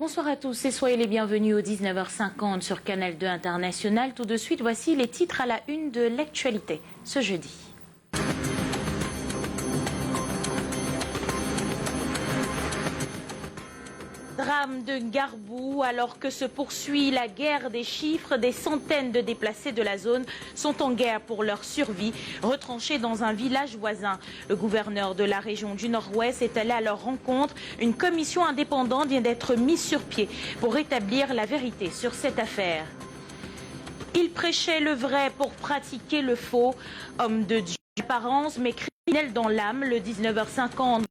Bonsoir à tous et soyez les bienvenus au 19h50 sur Canal 2 International. Tout de suite, voici les titres à la une de l'actualité ce jeudi. Drame de Garbou, alors que se poursuit la guerre des chiffres, des centaines de déplacés de la zone sont en guerre pour leur survie, retranchés dans un village voisin. Le gouverneur de la région du Nord-Ouest est allé à leur rencontre. Une commission indépendante vient d'être mise sur pied pour rétablir la vérité sur cette affaire. Il prêchait le vrai pour pratiquer le faux. Homme de Dieu d'apparence mais criminel dans l'âme, le 19h50.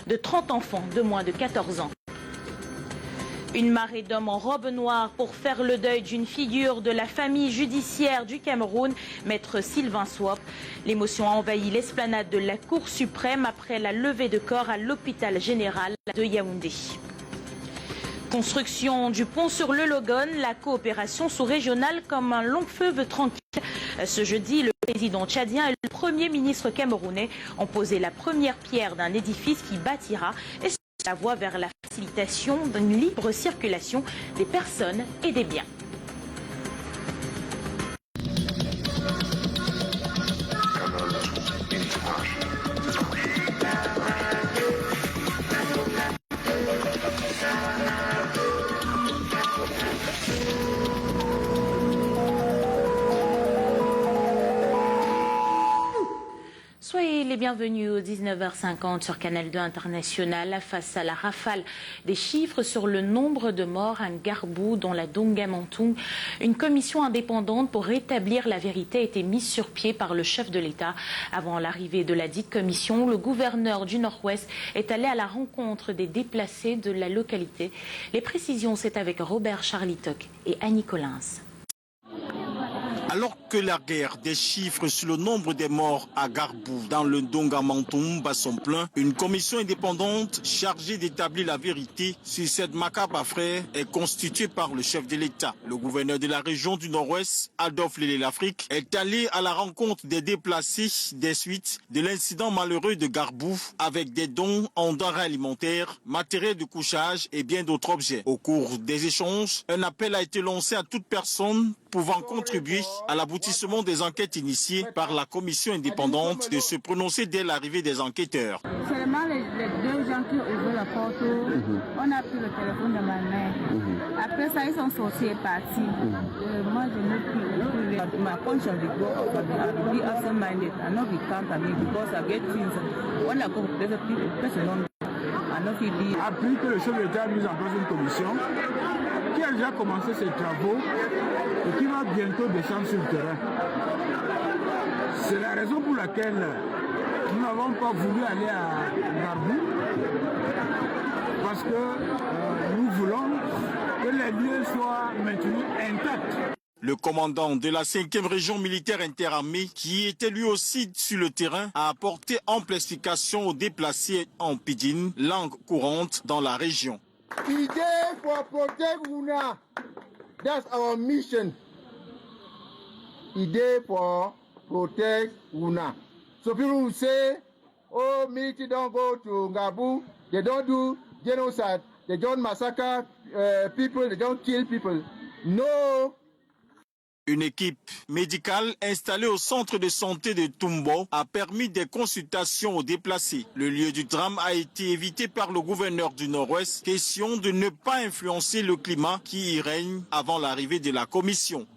De 30 enfants de moins de 14 ans. Une marée d'hommes en robe noire pour faire le deuil d'une figure de la famille judiciaire du Cameroun, maître Sylvain Swop. L'émotion a envahi l'esplanade de la Cour suprême après la levée de corps à l'hôpital général de Yaoundé. Construction du pont sur le Logon, la coopération sous-régionale comme un long feu veut tranquille. Ce jeudi, le président tchadien et le premier ministre camerounais ont posé la première pierre d'un édifice qui bâtira et la voie vers la facilitation d'une libre circulation des personnes et des biens. Soyez les bienvenus au 19h50 sur Canal 2 International. Face à la rafale des chiffres sur le nombre de morts à Garbou dans la Dongamantung, une commission indépendante pour rétablir la vérité a été mise sur pied par le chef de l'État. Avant l'arrivée de la dite commission, le gouverneur du Nord-Ouest est allé à la rencontre des déplacés de la localité. Les précisions, c'est avec Robert Charlitoc et Annie Collins. Alors que la guerre des chiffres sur le nombre des morts à Garbou dans le Dongamantung bat son plein, une commission indépendante chargée d'établir la vérité sur cette macabre affaire est constituée par le chef de l'État. Le gouverneur de la région du Nord-Ouest, Adolphe Lélé-L'Afrique, est allé à la rencontre des déplacés des suites de l'incident malheureux de Garbou avec des dons en denrées alimentaires, matériel de couchage et bien d'autres objets. Au cours des échanges, un appel a été lancé à toute personne pouvant contribuer à l'aboutissement des enquêtes initiées par la commission indépendante de se prononcer dès l'arrivée des enquêteurs. Seulement les deux gens qui ont ouvert la porte, on a pris le téléphone de ma mère. Après ça, ils sont sortis et partis. Moi, je n'ai plus. My conscience will go up and I'll be absent-minded. I know we can't because I get things. When I go to the person, I know he be. Après que le chef de l'État a mis en place une commission qui a déjà commencé ses travaux et qui va bientôt descendre sur le terrain. C'est la raison pour laquelle nous n'avons pas voulu aller à Garbou, parce que nous voulons que les lieux soient maintenus intacts. Le commandant de la 5e région militaire interarmée, qui était lui aussi sur le terrain, a apporté ample explication aux déplacés en pidgin, langue courante dans la région. Idée for protect Wuna. That's our mission. Idée for protect Wuna. So people will say, oh, military don't go to Garbou. They don't do genocide. They don't massacre people. They don't kill people. No. Une équipe médicale installée au centre de santé de Tumbo a permis des consultations aux déplacés. Le lieu du drame a été évité par le gouverneur du Nord-Ouest, question de ne pas influencer le climat qui y règne avant l'arrivée de la commission.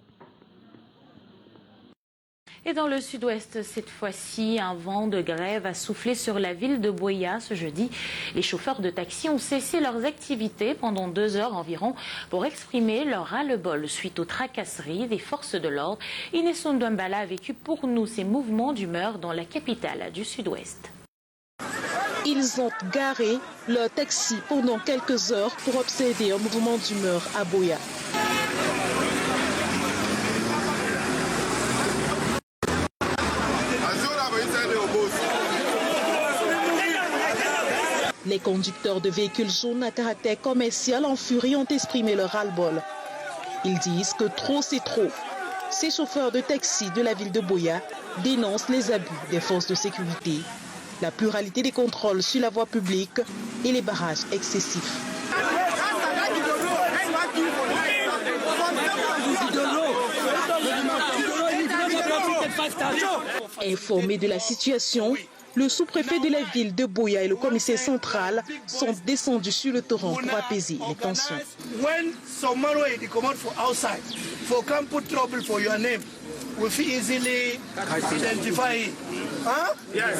Et dans le sud-ouest, cette fois-ci, un vent de grève a soufflé sur la ville de Buea ce jeudi. Les chauffeurs de taxi ont cessé leurs activités pendant 2 heures environ pour exprimer leur ras-le-bol suite aux tracasseries des forces de l'ordre. Inès Ndouambala a vécu pour nous ces mouvements d'humeur dans la capitale du sud-ouest. Ils ont garé leur taxi pendant quelques heures pour observer un mouvement d'humeur à Buea. Les conducteurs de véhicules jaunes à caractère commercial en furie ont exprimé leur ras-le-bol. Ils disent que trop c'est trop. Ces chauffeurs de taxi de la ville de Buea dénoncent les abus des forces de sécurité. la pluralité des contrôles sur la voie publique et les barrages excessifs. Informés de la situation, le sous-préfet de la ville de Buea et le commissaire central sont descendus sur le torrent pour apaiser les tensions. When someone will come out for outside, for come put trouble for your name, we feel easily identify it. Huh? Yes.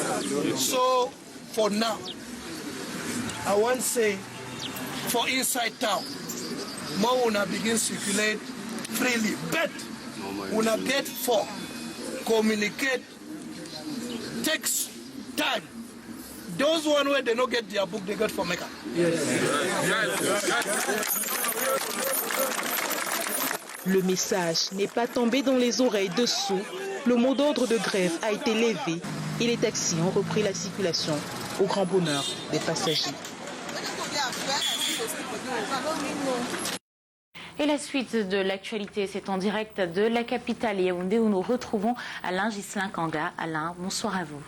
So for now, I want to say for inside town, more wanna begin circulate freely, but wanna get for communicate takes time. Those one where they don't get their book, they get from Mecca. Yes. Le message n'est pas tombé dans les oreilles de sourds. Le mot d'ordre de grève a été levé et les taxis ont repris la circulation au grand bonheur des passagers. Et la suite de l'actualité, c'est en direct de la capitale Yaoundé où nous retrouvons Alain Ghislain Kanga. Alain, bonsoir à vous.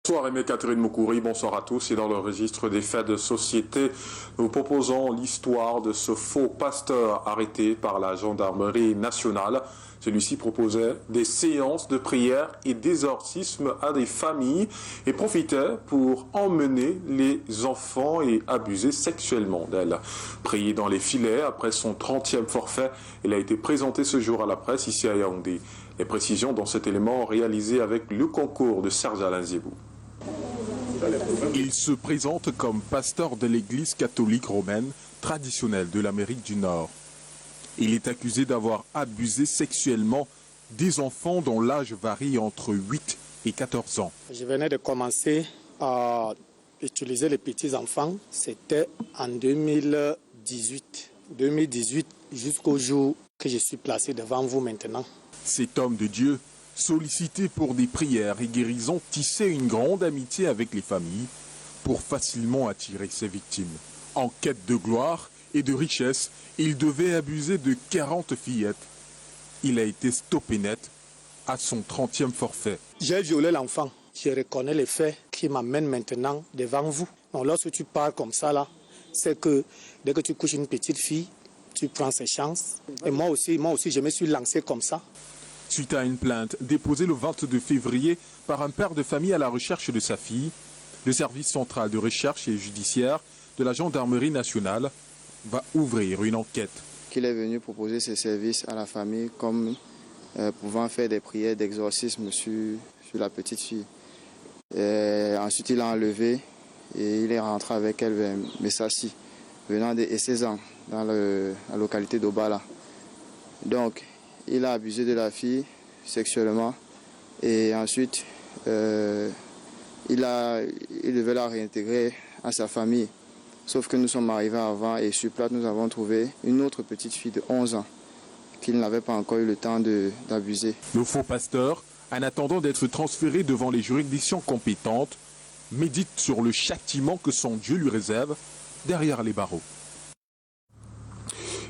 Bonsoir Aimé Catherine Moukouri, bonsoir à tous. Et dans le registre des faits de société, nous proposons l'histoire de ce faux pasteur arrêté par la gendarmerie nationale. Celui-ci proposait des séances de prière et d'exorcisme à des familles et profitait pour emmener les enfants et abuser sexuellement d'elles. Pris dans les filets après son 30e forfait, il a été présenté ce jour à la presse ici à Yaoundé. Les précisions dans cet élément réalisé avec le concours de Serge Alain Zébou. Il se présente comme pasteur de l'église catholique romaine traditionnelle de l'Amérique du Nord. Il est accusé d'avoir abusé sexuellement des enfants dont l'âge varie entre 8 et 14 ans. Je venais de commencer à utiliser les petits-enfants. C'était en 2018. 2018 jusqu'au jour que je suis placé devant vous maintenant. Cet homme de Dieu, sollicité pour des prières et guérisons, tissait une grande amitié avec les familles pour facilement attirer ses victimes. En quête de gloire et de richesse, il devait abuser de 40 fillettes. Il a été stoppé net à son 30e forfait. J'ai violé l'enfant. Je reconnais les faits qui m'amènent maintenant devant vous. Donc, lorsque tu parles comme ça, là, c'est que dès que tu couches une petite fille, tu prends ses chances. Et moi aussi, je me suis lancé comme ça. Suite à une plainte déposée le 22 février par un père de famille à la recherche de sa fille, le service central de recherche et judiciaire de la gendarmerie nationale va ouvrir une enquête. Qu'il est venu proposer ses services à la famille comme pouvant faire des prières d'exorcisme sur la petite fille. Et ensuite, il l'a enlevée et il est rentré avec elle vers Messassi, venant de Essezan, dans la localité d'Obala. Donc, il a abusé de la fille sexuellement et ensuite, il devait la réintégrer à sa famille. Sauf que nous sommes arrivés avant et sur place, nous avons trouvé une autre petite fille de 11 ans qu'il n'avait pas encore eu le temps d'abuser. Le faux pasteur, en attendant d'être transféré devant les juridictions compétentes, médite sur le châtiment que son Dieu lui réserve derrière les barreaux.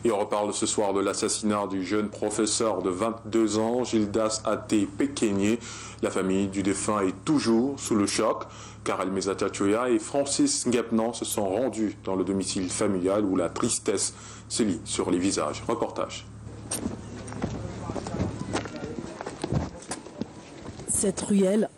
Et on reparle ce soir de l'assassinat du jeune professeur de 22 ans, Gildas Até Pekenyé. La famille du défunt est toujours sous le choc. Karel Mesatiachoya et Francis Ngepnan se sont rendus dans le domicile familial où la tristesse se lit sur les visages. Reportage. Cette ruelle,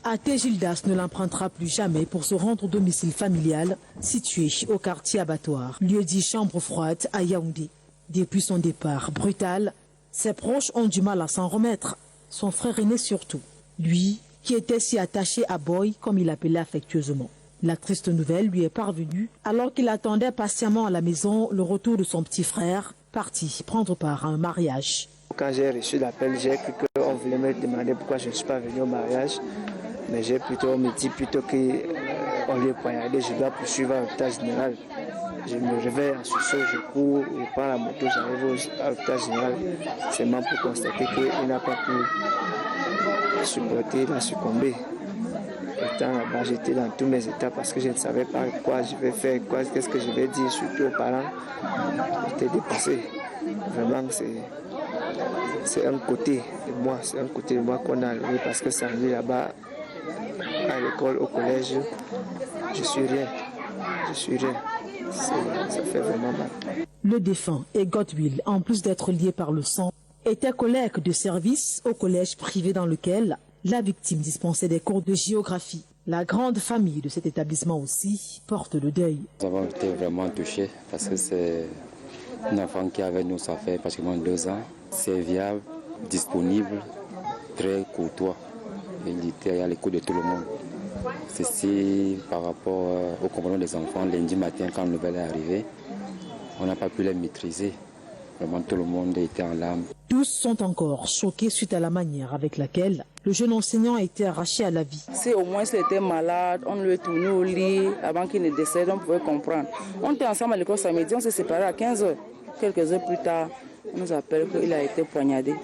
Até Gildas ne l'empruntera plus jamais pour se rendre au domicile familial situé au quartier Abattoir, lieu dit chambre froide à Yaoundé. Depuis son départ brutal, ses proches ont du mal à s'en remettre, son frère aîné surtout. Lui, qui était si attaché à Boy, comme il l'appelait affectueusement. La triste nouvelle lui est parvenue alors qu'il attendait patiemment à la maison le retour de son petit frère, parti prendre part à un mariage. Quand j'ai reçu l'appel, j'ai cru qu'on voulait me demander pourquoi je ne suis pas venu au mariage. Mais on me dit plutôt qu'on lui poignardé, je dois poursuivre à l'hôpital général. Je me réveille en sursaut, je cours, je prends la moto, j'arrive à l'hôpital général. Seulement pour constater qu'il n'a pas pu supporter, il a succombé. Pourtant là-bas, j'étais dans tous mes états parce que je ne savais pas quoi je vais faire, qu'est-ce que je vais dire, surtout aux parents. J'étais dépassé. Vraiment, c'est un côté de moi qu'on a enlevé parce que sans lui là-bas, à l'école, au collège, je suis rien. Ça fait vraiment mal. Le défunt et Godwill, en plus d'être liés par le sang, était collègue de service au collège privé dans lequel la victime dispensait des cours de géographie. La grande famille de cet établissement aussi porte le deuil. Nous avons été vraiment touchés parce que c'est un enfant qui est avec nous, ça fait pratiquement 2 ans. Serviable, disponible, très courtois. Il était à l'écoute de tout le monde. Ceci par rapport au comportement des enfants, lundi matin quand le nouvelle est arrivé, on n'a pas pu les maîtriser. Vraiment tout le monde était en larmes. Tous sont encore choqués suite à la manière avec laquelle le jeune enseignant a été arraché à la vie. Si au moins il était malade, on lui tournait au lit avant qu'il ne décède, on pouvait comprendre. On était ensemble à l'école samedi, on s'est séparés à 15h. Quelques heures plus tard, on nous appelle qu'il a été poignardé.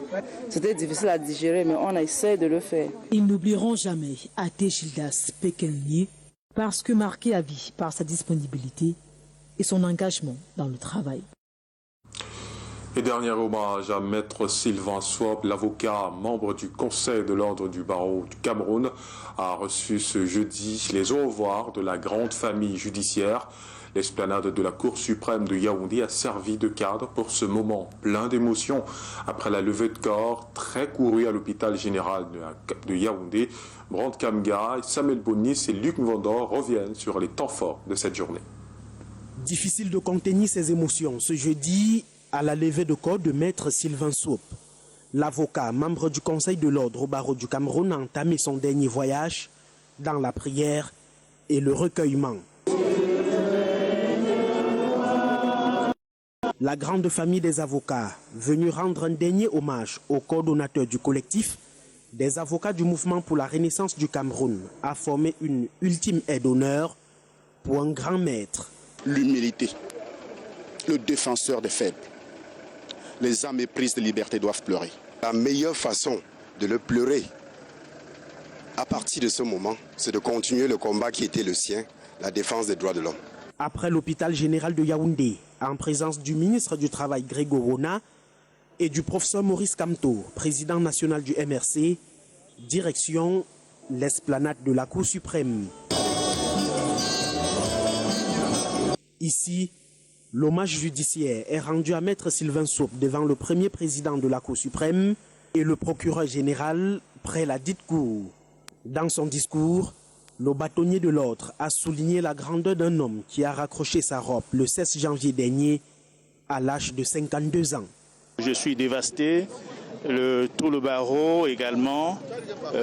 C'était difficile à digérer, mais on a essayé de le faire. Ils n'oublieront jamais Athé Gildas Pekelnier parce que marqué à vie par sa disponibilité et son engagement dans le travail. Et dernier hommage à Maître Sylvain Swop, l'avocat membre du Conseil de l'Ordre du Barreau du Cameroun, a reçu ce jeudi les au revoir de la grande famille judiciaire. L'esplanade de la Cour suprême de Yaoundé a servi de cadre pour ce moment plein d'émotions. Après la levée de corps très courue à l'hôpital général de Yaoundé, Brand Kamga, Samuel Bonis et Luc Mvondor reviennent sur les temps forts de cette journée. Difficile de contenir ses émotions ce jeudi à la levée de corps de Maître Sylvain Swop. L'avocat, membre du Conseil de l'Ordre au Barreau du Cameroun, a entamé son dernier voyage dans la prière et le recueillement. La grande famille des avocats, venue rendre un dernier hommage au coordonnateur du collectif des avocats du mouvement pour la renaissance du Cameroun, a formé une ultime aide d'honneur pour un grand maître. L'humilité, le défenseur des faibles. Les âmes éprises de liberté doivent pleurer. La meilleure façon de le pleurer, à partir de ce moment, c'est de continuer le combat qui était le sien, la défense des droits de l'homme. Après l'hôpital général de Yaoundé, en présence du ministre du Travail Grégo Rona et du professeur Maurice Kamto, président national du MRC, direction l'esplanade de la Cour suprême. Ici, l'hommage judiciaire est rendu à Maître Sylvain Swop devant le premier président de la Cour suprême et le procureur général près la dite cour. Dans son discours, le bâtonnier de l'ordre a souligné la grandeur d'un homme qui a raccroché sa robe le 16 janvier dernier à l'âge de 52 ans. Je suis dévasté, tout le barreau également,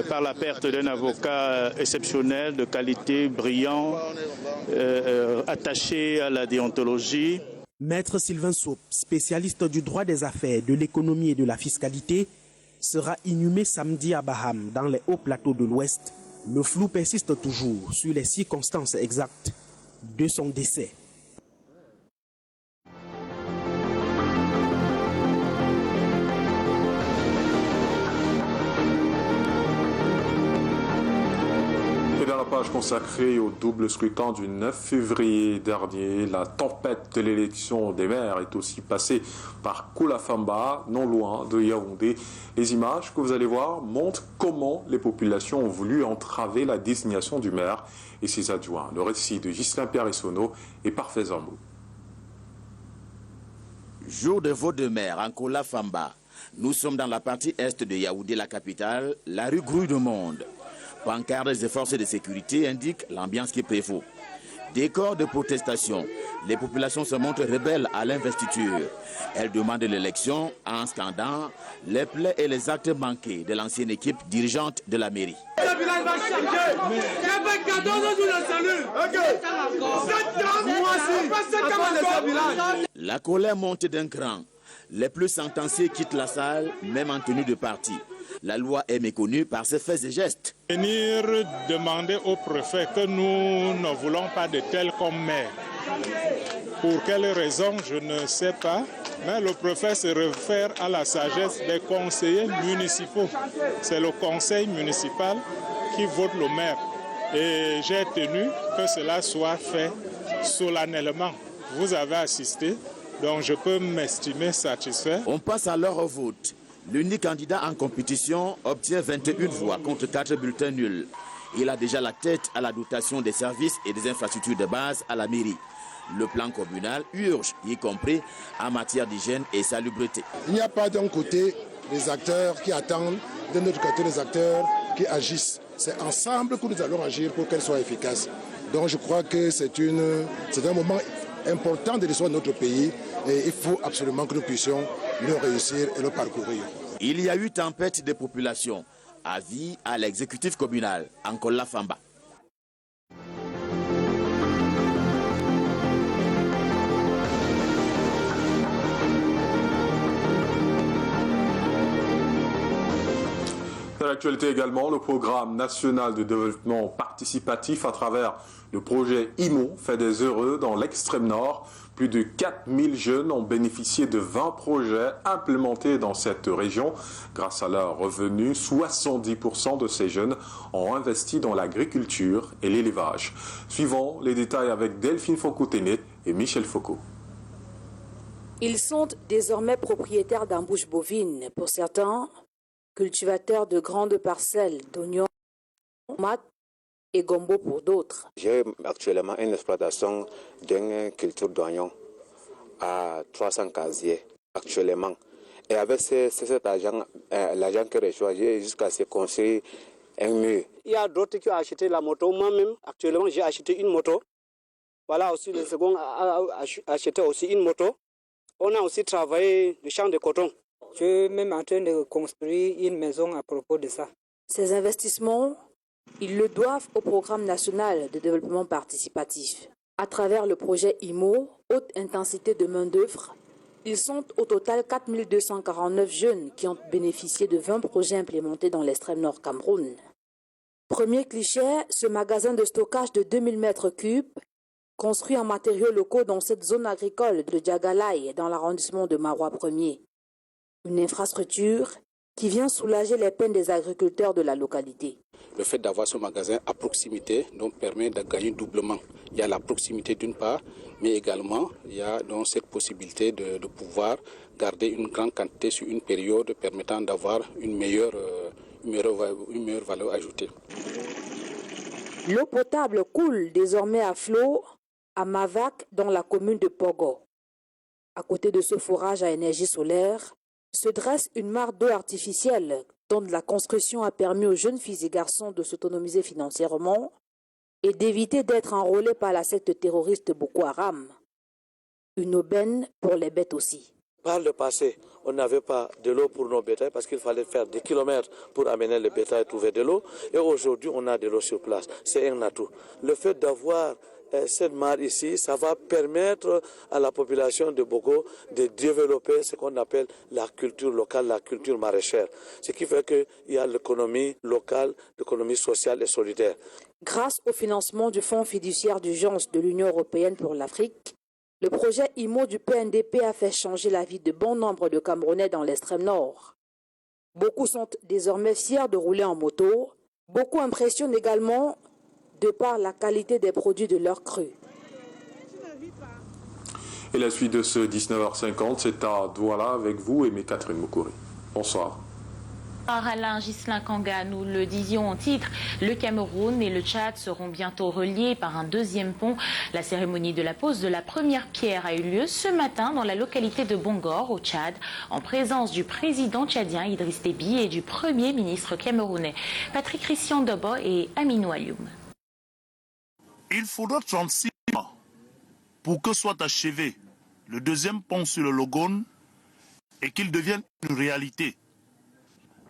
par la perte d'un avocat exceptionnel, de qualité, brillant, attaché à la déontologie. Maître Sylvain Swop, spécialiste du droit des affaires, de l'économie et de la fiscalité, sera inhumé samedi à Baham, dans les hauts plateaux de l'Ouest. Le flou persiste toujours sur les circonstances exactes de son décès. Dans la page consacrée au double scrutin du 9 février dernier, la tempête de l'élection des maires est aussi passée par Koulafamba, non loin de Yaoundé. Les images que vous allez voir montrent comment les populations ont voulu entraver la désignation du maire et ses adjoints. Le récit de Ghislain Pierre-Essonneau est parfait Zambou. Jour de vote de maire en Koulafamba. Nous sommes dans la partie est de Yaoundé, la capitale. La rue grouille de monde. Pancartes des forces de sécurité indiquent l'ambiance qui prévaut. Décor de protestation, les populations se montrent rebelles à l'investiture. Elles demandent l'élection en scandant les plaies et les actes manqués de l'ancienne équipe dirigeante de la mairie. La colère monte d'un cran. Les plus sentenciés quittent la salle, même en tenue de parti. La loi est méconnue par ses faits et gestes. Venir demander au préfet que nous ne voulons pas de tel comme maire. Pour quelle raison, je ne sais pas. Mais le préfet se réfère à la sagesse des conseillers municipaux. C'est le conseil municipal qui vote le maire. Et j'ai tenu que cela soit fait solennellement. Vous avez assisté, donc je peux m'estimer satisfait. On passe alors au vote. L'unique candidat en compétition obtient 21 voix contre 4 bulletins nuls. Il a déjà la tête à la dotation des services et des infrastructures de base à la mairie. Le plan communal urge, y compris en matière d'hygiène et salubrité. Il n'y a pas d'un côté des acteurs qui attendent, d'un autre côté des acteurs qui agissent. C'est ensemble que nous allons agir pour qu'elle soit efficace. Donc je crois que c'est un moment important de l'histoire de notre pays et il faut absolument que nous puissions le réussir et le parcourir. Il y a eu tempête des populations. Avis à l'exécutif communal, Ankola Famba. Dans l'actualité également, le programme national de développement participatif à travers le projet IMO fait des heureux dans l'extrême nord. Plus de 4000 jeunes ont bénéficié de 20 projets implémentés dans cette région. Grâce à leurs revenus, 70% de ces jeunes ont investi dans l'agriculture et l'élevage. Suivons les détails avec Delphine Foucault-Ténet et Michel Foucault. Ils sont désormais propriétaires d'embouches bovines. Pour certains, cultivateurs de grandes parcelles d'oignons, tomates et gombo pour d'autres. J'ai actuellement une exploitation d'une culture d'oignons à 300 casiers actuellement. Et avec cet argent, l'argent que je reçois, j'ai jusqu'à se construire un mur. Il y a d'autres qui ont acheté la moto. Moi-même, actuellement, j'ai acheté une moto. Voilà aussi, le second a acheté aussi une moto. On a aussi travaillé le champ de coton. Je suis même en train de construire une maison à propos de ça. Ces investissements, ils le doivent au programme national de développement participatif. À travers le projet IMO, haute intensité de main-d'œuvre, ils sont au total 4249 jeunes qui ont bénéficié de 20 projets implémentés dans l'extrême nord Cameroun. Premier cliché, ce magasin de stockage de 2000 m3, construit en matériaux locaux dans cette zone agricole de Djagalaï, dans l'arrondissement de Marois 1er. Une infrastructure qui vient soulager les peines des agriculteurs de la localité. Le fait d'avoir ce magasin à proximité donc, permet de gagner doublement. Il y a la proximité d'une part, mais également il y a donc cette possibilité de pouvoir garder une grande quantité sur une période permettant d'avoir une meilleure valeur ajoutée. L'eau potable coule désormais à flot à Mavac dans la commune de Pogo. À côté de ce forage à énergie solaire, se dresse une mare d'eau artificielle dont la construction a permis aux jeunes filles et garçons de s'autonomiser financièrement et d'éviter d'être enrôlés par la secte terroriste Boko Haram. Une aubaine pour les bêtes aussi. Par le passé, on n'avait pas de l'eau pour nos bétails parce qu'il fallait faire des kilomètres pour amener le bétail et trouver de l'eau. Et aujourd'hui, on a de l'eau sur place. C'est un atout. Le fait d'avoir cette mare ici, ça va permettre à la population de Bogo de développer ce qu'on appelle la culture locale, la culture maraîchère. Ce qui fait qu'il y a l'économie locale, l'économie sociale et solidaire. Grâce au financement du Fonds fiduciaire d'urgence de l'Union européenne pour l'Afrique, le projet IMO du PNDP a fait changer la vie de bon nombre de Camerounais dans l'extrême nord. Beaucoup sont désormais fiers de rouler en moto. Beaucoup impressionnent également de par la qualité des produits de leur cru. Et la suite de ce 19h50, c'est à Douala avec vous et Catherine Moukouri. Bonsoir. Alain Ghislain Kanga, nous le disions en titre, le Cameroun et le Tchad seront bientôt reliés par un deuxième pont. La cérémonie de la pose de la première pierre a eu lieu ce matin dans la localité de Bongor, au Tchad, en présence du président tchadien Idriss Déby et du premier ministre camerounais Patrick Christian Dobo et Aminou Alioum. Il faudra 36 mois pour que soit achevé le deuxième pont sur le Logone et qu'il devienne une réalité.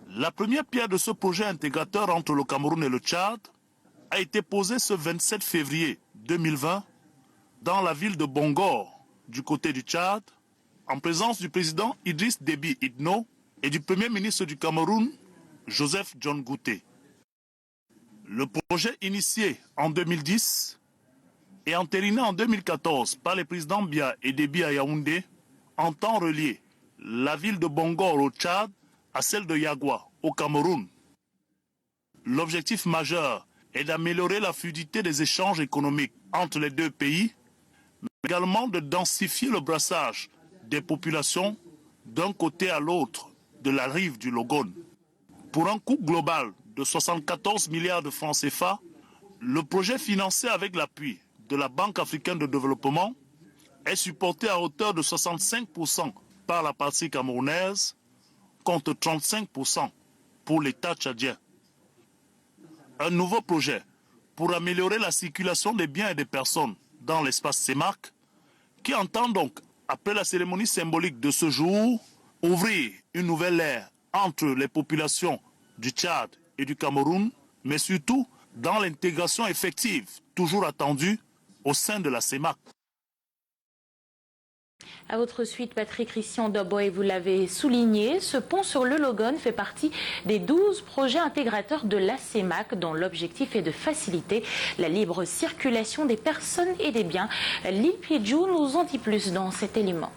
La première pierre de ce projet intégrateur entre le Cameroun et le Tchad a été posée ce 27 février 2020 dans la ville de Bongor, du côté du Tchad, en présence du président Idriss Déby Itno et du premier ministre du Cameroun, Joseph John Gouté. Le projet initié en 2010 et entériné en 2014 par les présidents Biya et Déby à Yaoundé entend relier la ville de Bongor au Tchad à celle de Yagwa au Cameroun. L'objectif majeur est d'améliorer la fluidité des échanges économiques entre les deux pays, mais également de densifier le brassage des populations d'un côté à l'autre de la rive du Logone. Pour un coût global de 74 milliards de francs CFA, le projet financé avec l'appui de la Banque africaine de développement est supporté à hauteur de 65% par la partie camerounaise contre 35% pour l'État tchadien. Un nouveau projet pour améliorer la circulation des biens et des personnes dans l'espace CEMAC qui entend donc, après la cérémonie symbolique de ce jour, ouvrir une nouvelle ère entre les populations du Tchad et du Cameroun, mais surtout dans l'intégration effective, toujours attendue, au sein de la CEMAC. À votre suite, Patrick Christian Doboy, vous l'avez souligné, ce pont sur le Logone fait partie des 12 projets intégrateurs de la CEMAC dont l'objectif est de faciliter la libre circulation des personnes et des biens. Lil Piedjou nous en dit plus dans cet élément.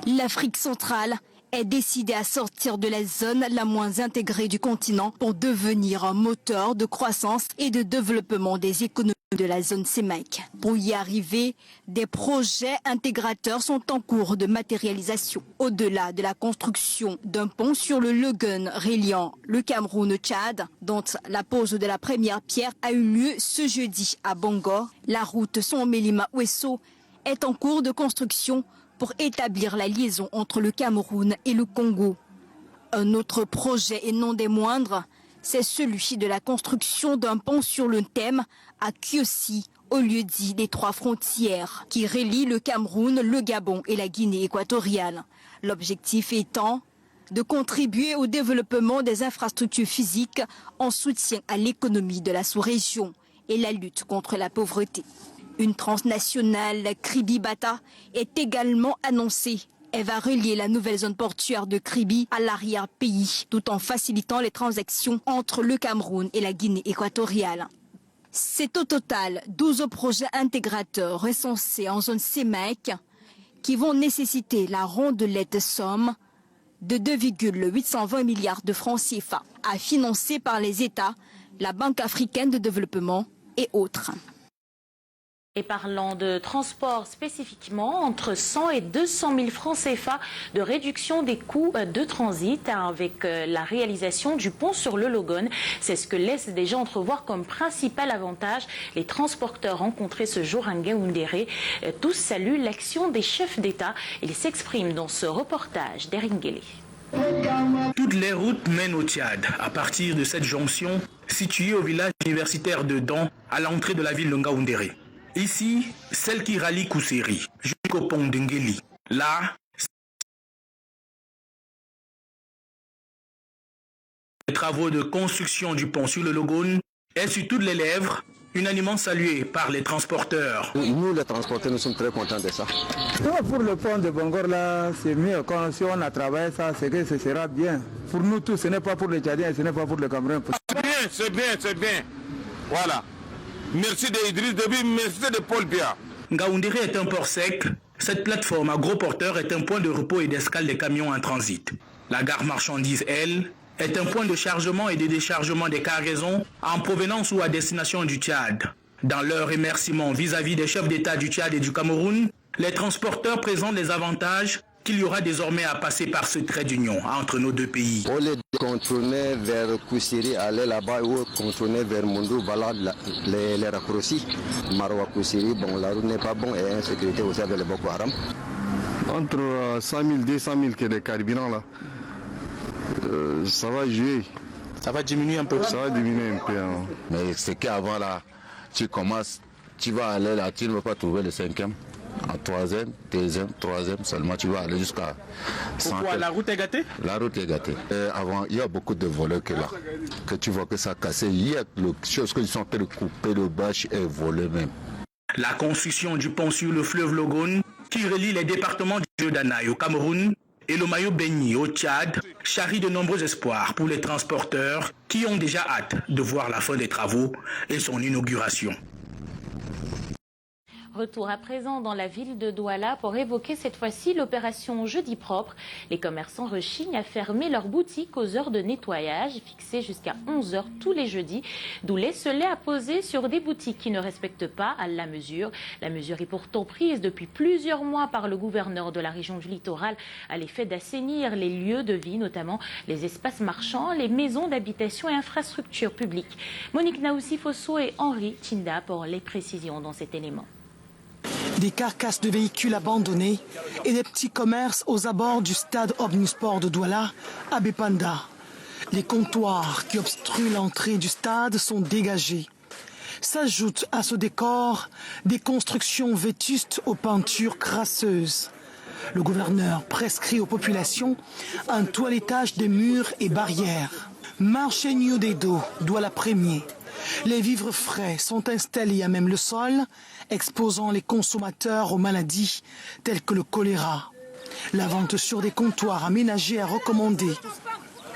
L'Afrique centrale est décidée à sortir de la zone la moins intégrée du continent pour devenir un moteur de croissance et de développement des économies de la zone CEMAC. Pour y arriver, des projets intégrateurs sont en cours de matérialisation. Au-delà de la construction d'un pont sur le Logone reliant le Cameroun au Tchad, dont la pose de la première pierre a eu lieu ce jeudi à Bangor, la route Son-Mélima-Ouesso est en cours de construction pour établir la liaison entre le Cameroun et le Congo. Un autre projet, et non des moindres, c'est celui de la construction d'un pont sur le Thème à Kiossi, au lieu-dit des 3 frontières, qui relie le Cameroun, le Gabon et la Guinée équatoriale. L'objectif étant de contribuer au développement des infrastructures physiques en soutien à l'économie de la sous-région et la lutte contre la pauvreté. Une transnationale Kribi-Bata est également annoncée. Elle va relier la nouvelle zone portuaire de Kribi à l'arrière-pays, tout en facilitant les transactions entre le Cameroun et la Guinée équatoriale. C'est au total 12 projets intégrateurs recensés en zone CEMAC qui vont nécessiter la rondelette somme de 2,820 milliards de francs CFA à financer par les États, la Banque africaine de développement et autres. Et parlant de transport spécifiquement, entre 100 et 200 000 francs CFA de réduction des coûts de transit avec la réalisation du pont sur le Logone. C'est ce que laisse déjà entrevoir comme principal avantage les transporteurs rencontrés ce jour à Ngaoundéré. Tous saluent l'action des chefs d'État. Ils s'expriment dans ce reportage d'Eringuélé. Toutes les routes mènent au Tchad, à partir de cette jonction située au village universitaire de Dan, à l'entrée de la ville de Ngaoundéré. Ici, celle qui rallie Kousséri jusqu'au pont d'Ngeli. Là, les travaux de construction du pont sur le Logone est sur toutes les lèvres, unanimement salué par les transporteurs. Nous, les transporteurs, nous sommes très contents de ça. Pour le pont de Bangor, là, c'est mieux. Quand, si on a travaillé ça, c'est que ce sera bien. Pour nous tous, ce n'est pas pour les Tchadiens, ce n'est pas pour les Camerounais. C'est bien. Voilà. Merci de Idriss Déby, merci de Paul Biya. Ngaoundéré est un port sec. Cette plateforme à gros porteurs est un point de repos et d'escale des camions en transit. La gare marchandise, elle, est un point de chargement et de déchargement des cargaisons en provenance ou à destination du Tchad. Dans leur remerciement vis-à-vis des chefs d'État du Tchad et du Cameroun, les transporteurs présentent les avantages qu'il y aura désormais à passer par ce trait d'union entre nos deux pays. Au lieu de contourner vers Kousséri, aller là-bas ou contourner vers Mondou, voilà les raccourcis. Maroua Kousséri, bon, la route n'est pas bonne et insécurité aussi avec les Boko Haram. Entre 100 000 et 200 000 qui est des carburants là, ça va jouer. Ça va diminuer un peu. Ça va diminuer un peu. Hein. Mais c'est qu'avant là, tu commences, tu vas aller là, tu ne vas pas trouver le 5e. En 3e, 2e, 3e, seulement tu vas aller jusqu'à 100. Pourquoi la route est gâtée? La route est gâtée. Avant, il y a beaucoup de voleurs que tu vois que ça a cassé. Il y a des choses qui sont en train de couper le bâche et voler même. La construction du pont sur le fleuve Logone, qui relie les départements du Jordanaï au Cameroun et le Mayo Béni au Tchad, charrie de nombreux espoirs pour les transporteurs qui ont déjà hâte de voir la fin des travaux et son inauguration. Retour à présent dans la ville de Douala pour évoquer cette fois-ci l'opération Jeudi propre. Les commerçants rechignent à fermer leurs boutiques aux heures de nettoyage fixées jusqu'à 11 h tous les jeudis, d'où les scellés à poser sur des boutiques qui ne respectent pas la mesure. La mesure est pourtant prise depuis plusieurs mois par le gouverneur de la région du littoral à l'effet d'assainir les lieux de vie, notamment les espaces marchands, les maisons d'habitation et infrastructures publiques. Monique Naoussi-Fosso et Henri Chinda pour les précisions dans cet élément. Des carcasses de véhicules abandonnés et des petits commerces aux abords du stade Omnisport de Douala à Bépanda. Les comptoirs qui obstruent l'entrée du stade sont dégagés. S'ajoutent à ce décor des constructions vétustes aux peintures crasseuses. Le gouverneur prescrit aux populations un toilettage des murs et barrières. Marché Nyodedo, Douala Premier. Les vivres frais sont installés à même le sol, exposant les consommateurs aux maladies telles que le choléra. La vente sur des comptoirs aménagés est recommandée.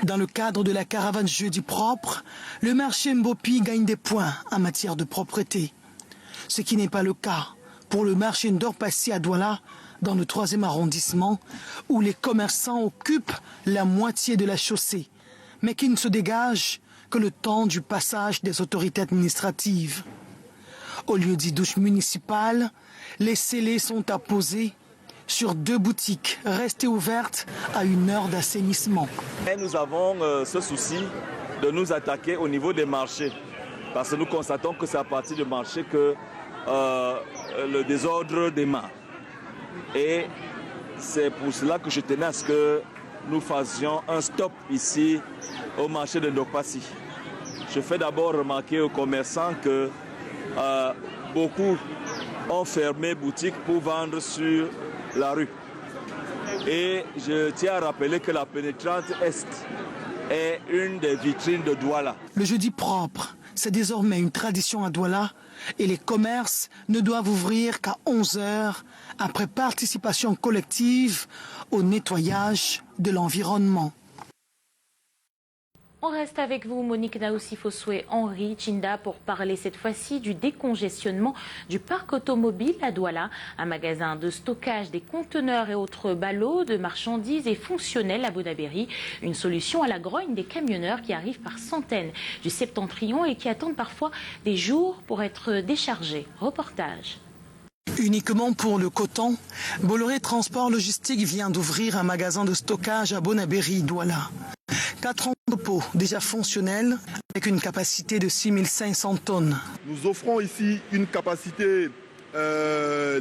Dans le cadre de la caravane Jeudi propre, le marché Mbopi gagne des points en matière de propreté. Ce qui n'est pas le cas pour le marché Ndorpassi à Douala, dans le 3e arrondissement, où les commerçants occupent la moitié de la chaussée, mais qui ne se dégagent que le temps du passage des autorités administratives. Au lieu dit douche municipale, les scellés sont apposés sur 2 boutiques restées ouvertes à 1 heure d'assainissement. Nous avons ce souci de nous attaquer au niveau des marchés, parce que nous constatons que c'est à partir du marché que le désordre démarre. Et c'est pour cela que je tenais à ce que nous fassions un stop ici au marché de Ndorpassi. Je fais d'abord remarquer aux commerçants que beaucoup ont fermé boutique pour vendre sur la rue. Et je tiens à rappeler que la pénétrante Est est une des vitrines de Douala. Le jeudi propre, c'est désormais une tradition à Douala et les commerces ne doivent ouvrir qu'à 11 h après participation collective au nettoyage de l'environnement. On reste avec vous, Monique Naoussi-Fosso et Henri Chinda, pour parler cette fois-ci du décongestionnement du parc automobile à Douala. Un magasin de stockage des conteneurs et autres ballots de marchandises est fonctionnel à Bonabéry. Une solution à la grogne des camionneurs qui arrivent par centaines du septentrion et qui attendent parfois des jours pour être déchargés. Reportage. Uniquement pour le coton, Bolloré Transport Logistique vient d'ouvrir un magasin de stockage à Bonabéry, Douala. 4 entrepôts déjà fonctionnels avec une capacité de 6500 tonnes. Nous offrons ici une capacité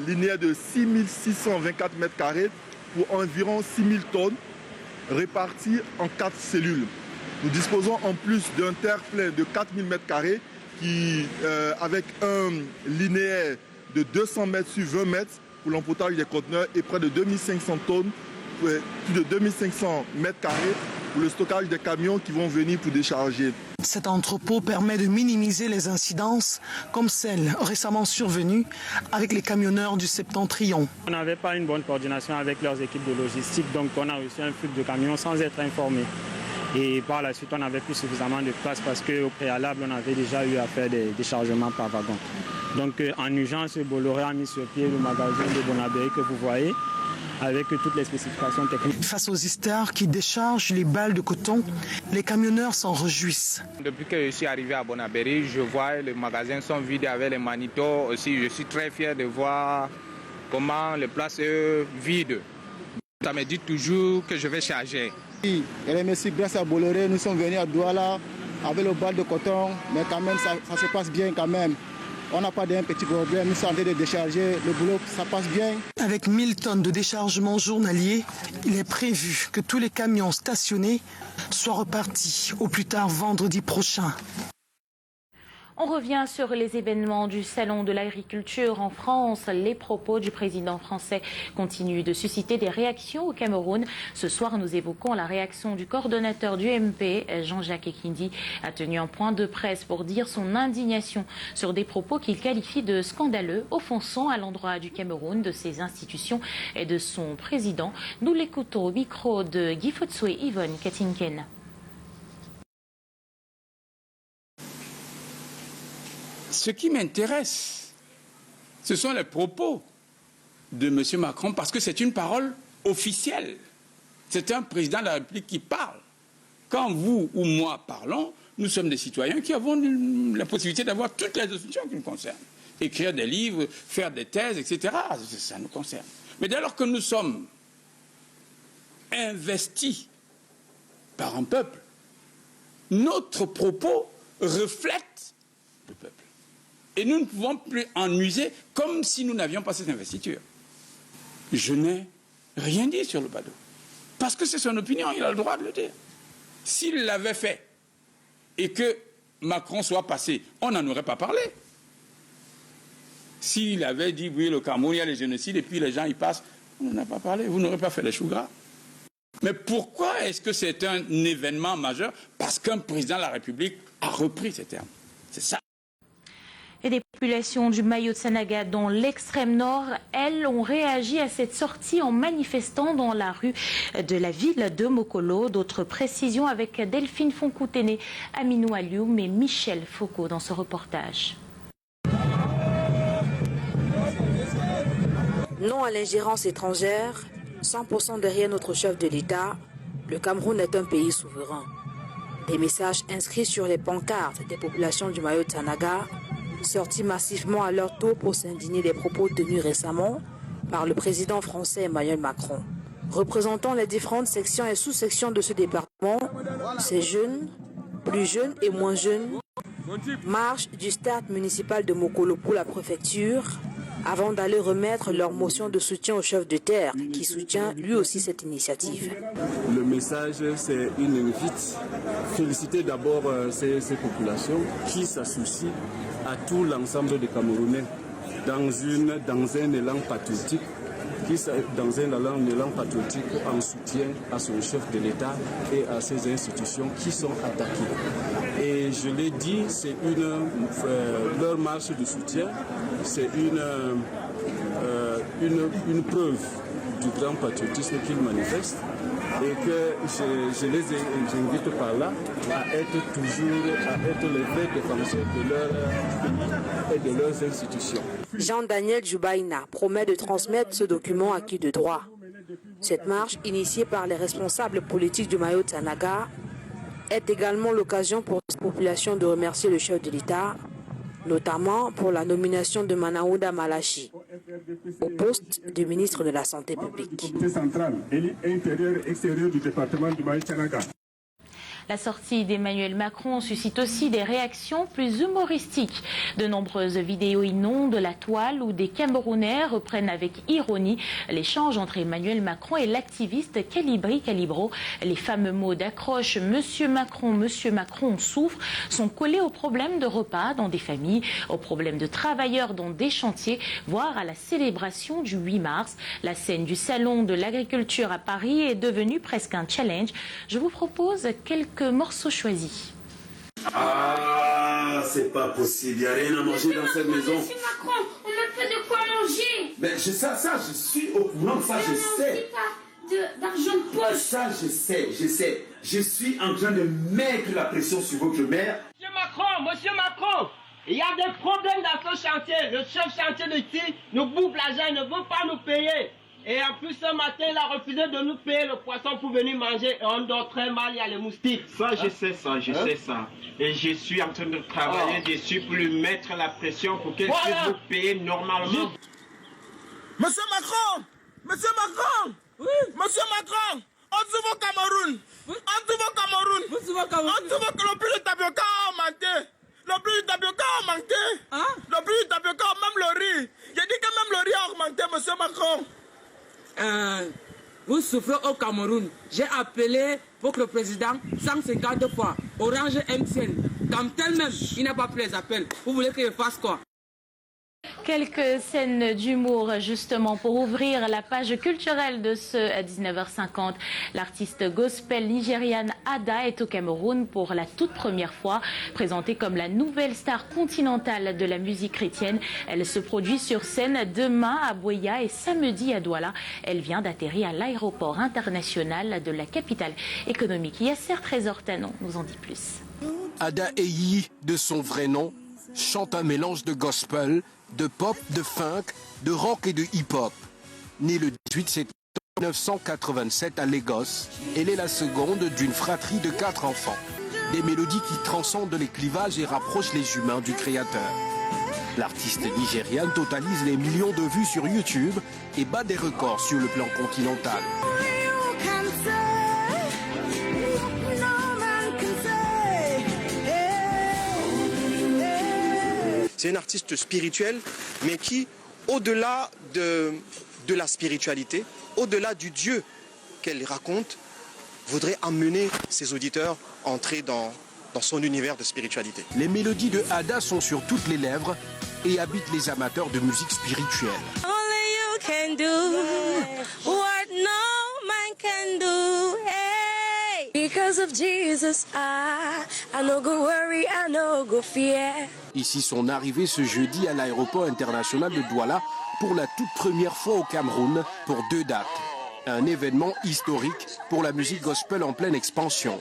linéaire de 6624 mètres carrés pour environ 6000 tonnes réparties en 4 cellules. Nous disposons en plus d'un terre-plein de 4000 mètres carrés qui, avec un linéaire de 200 mètres sur 20 mètres pour l'emportage des conteneurs et près de 2500 tonnes, plus de 2500 mètres carrés pour le stockage des camions qui vont venir pour décharger. Cet entrepôt permet de minimiser les incidences comme celle récemment survenue avec les camionneurs du septentrion. On n'avait pas une bonne coordination avec leurs équipes de logistique, donc on a reçu un flux de camions sans être informé. Et par la suite, on n'avait plus suffisamment de place parce qu'au préalable, on avait déjà eu à faire des déchargements par wagon. Donc en urgence, Bolloré a mis sur pied le magasin de Bonabéry que vous voyez, avec toutes les spécifications techniques. Face aux histoires qui déchargent les balles de coton, les camionneurs s'en réjouissent. Depuis que je suis arrivé à Bonabéry, je vois les magasins sont vides avec les magnétos. Aussi, je suis très fier de voir comment les places sont vides. Ça me dit toujours que je vais charger. Et merci, grâce à Bolloré, nous sommes venus à Douala avec le bal de coton, mais quand même ça se passe bien quand même. On n'a pas d'un petit problème, nous sommes en train de décharger, le boulot, ça passe bien. Avec 1000 tonnes de déchargement journalier, il est prévu que tous les camions stationnés soient repartis au plus tard vendredi prochain. On revient sur les événements du Salon de l'agriculture en France. Les propos du président français continuent de susciter des réactions au Cameroun. Ce soir, nous évoquons la réaction du coordonnateur du MP, Jean-Jacques Ekindi, a tenu un point de presse pour dire son indignation sur des propos qu'il qualifie de scandaleux, offensant à l'endroit du Cameroun, de ses institutions et de son président. Nous l'écoutons au micro de Guy Fotsou et Yvonne Katinken. Ce qui m'intéresse, Ce sont les propos de M. Macron parce que c'est une parole officielle. C'est un président de la République qui parle. Quand vous ou moi parlons, nous sommes des citoyens qui avons la possibilité d'avoir toutes les institutions qui nous concernent. Écrire des livres, faire des thèses, etc. Ça nous concerne. Mais dès lors que nous sommes investis par un peuple, notre propos reflète le peuple. Et nous ne pouvons plus en user comme si nous n'avions pas cette investiture. Je n'ai rien dit sur le Bado. Parce que c'est son opinion, il a le droit de le dire. S'il l'avait fait et que Macron soit passé, on n'en aurait pas parlé. S'il avait dit, oui, le Cameroun, il y a les génocides, et puis les gens y passent, on n'en a pas parlé, vous n'aurez pas fait les choux gras. Mais pourquoi est-ce que c'est un événement majeur? Parce qu'un président de la République a repris ces termes. C'est ça. Et des populations du Mayo-Tsanaga dans l'extrême nord, elles, ont réagi à cette sortie en manifestant dans la rue de la ville de Mokolo. D'autres précisions avec Delphine Fonkoutene, Aminou Alioum et Michel Foucault dans ce reportage. Non à l'ingérence étrangère, 100% derrière notre chef de l'État, le Cameroun est un pays souverain. Des messages inscrits sur les pancartes des populations du Mayo-Tsanaga, sortis massivement à leur tour pour s'indigner des propos tenus récemment par le président français Emmanuel Macron. Représentant les différentes sections et sous-sections de ce département, ces jeunes, plus jeunes et moins jeunes, marchent du stade municipal de Mokolo pour la préfecture avant d'aller remettre leur motion de soutien au chef de terre qui soutient lui aussi cette initiative. Le message, c'est une invite. Féliciter d'abord ces populations qui s'associent à tout l'ensemble des Camerounais dans un élan patriotique, en soutien à son chef de l'État et à ses institutions qui sont attaquées. Et je l'ai dit, c'est leur marche de soutien, c'est une preuve du grand patriotisme qu'ils manifestent et que je les invite par là à être les vrais défenseurs de leur pays et de leurs institutions. Jean-Daniel Joubaïna promet de transmettre ce document acquis de droit. Cette marche, initiée par les responsables politiques du Mayo-Tsanaga, est également l'occasion pour cette population de remercier le chef de l'État, notamment pour la nomination de Manaouda Malachi au poste de ministre de la Santé publique. La sortie d'Emmanuel Macron suscite aussi des réactions plus humoristiques. De nombreuses vidéos inondent la toile où des Camerounais reprennent avec ironie l'échange entre Emmanuel Macron et l'activiste Calibri Calibro. Les fameux mots d'accroche « Monsieur Macron, on souffre » sont collés aux problèmes de repas dans des familles, aux problèmes de travailleurs dans des chantiers, voire à la célébration du 8 mars. La scène du salon de l'agriculture à Paris est devenue presque un challenge. Je vous propose quelques morceaux choisis. Ah, c'est pas possible, il n'y a rien à manger dans cette maison. Monsieur Macron, on n'a pas de quoi manger. Mais ça, je suis au courant, ça je sais. D'argent de poche. Ça je sais. Je suis en train de mettre la pression sur votre mère. Monsieur Macron, il y a des problèmes dans ce chantier. Le chef chantier de ici nous bouffe l'argent, il ne veut pas nous payer. Et en plus, ce matin, il a refusé de nous payer le poisson pour venir manger. Et on dort très mal, il y a les moustiques. Ça, je sais ça. Et je suis en train de travailler dessus pour lui mettre la pression pour qu'elle puisse vous payer normalement. Monsieur Macron, oui. Monsieur Macron, on se voit au Cameroun. Le prix du tapioca a augmenté. Le prix du tapioca a augmenté. Même le riz. J'ai dit que même le riz a augmenté, monsieur Macron. Vous souffrez au Cameroun. J'ai appelé votre président 150 fois. Orange MTN. Quand tel même, il n'a pas pris les appels. Vous voulez que je fasse quoi? Quelques scènes d'humour justement pour ouvrir la page culturelle de ce 19h50. L'artiste gospel nigériane Ada est au Cameroun pour la toute première fois. Présentée comme la nouvelle star continentale de la musique chrétienne, elle se produit sur scène demain à Boya et samedi à Douala. Elle vient d'atterrir à l'aéroport international de la capitale économique. Yasser Trésor Tanon nous en dit plus. Ada Eyi, de son vrai nom, chante un mélange de gospel, de pop, de funk, de rock et de hip-hop. Née le 18 septembre 1987 à Lagos, elle est la seconde d'une fratrie de 4 enfants. Des mélodies qui transcendent les clivages et rapprochent les humains du créateur. L'artiste nigériane totalise les millions de vues sur YouTube et bat des records sur le plan continental. C'est une artiste spirituelle, mais qui, au-delà de la spiritualité, au-delà du Dieu qu'elle raconte, voudrait amener ses auditeurs à entrer dans son univers de spiritualité. Les mélodies de Ada sont sur toutes les lèvres et habitent les amateurs de musique spirituelle. Only you can do what no man can do. Hey. Because of Jesus, I no go worry, I no go fear. Ici son arrivée ce jeudi à l'aéroport international de Douala pour la toute première fois au Cameroun pour 2 dates. Un événement historique pour la musique gospel en pleine expansion.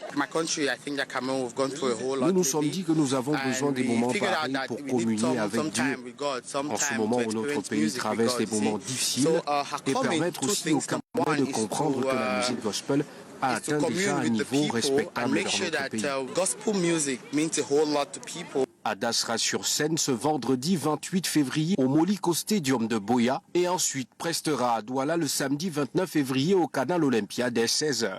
Nous nous sommes dit que nous avons besoin des moments pareils pour communier avec Dieu en ce moment où notre pays traverse des moments difficiles et permettre aussi aux Camerounais de comprendre que la musique gospel a atteint déjà un niveau respectable dans notre pays. Ada sera sur scène ce vendredi 28 février au Moliko Stadium de Boya et ensuite prestera à Douala le samedi 29 février au Canal Olympia dès 16h.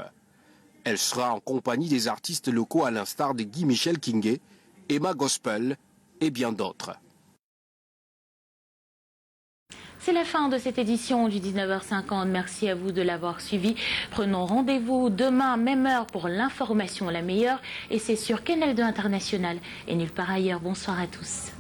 Elle sera en compagnie des artistes locaux à l'instar de Guy Michel Kingé, Emma Gospel et bien d'autres. C'est la fin de cette édition du 19h50. Merci à vous de l'avoir suivi. Prenons rendez-vous demain, même heure, pour l'information la meilleure. Et c'est sur Canal 2 International et nulle part ailleurs. Bonsoir à tous.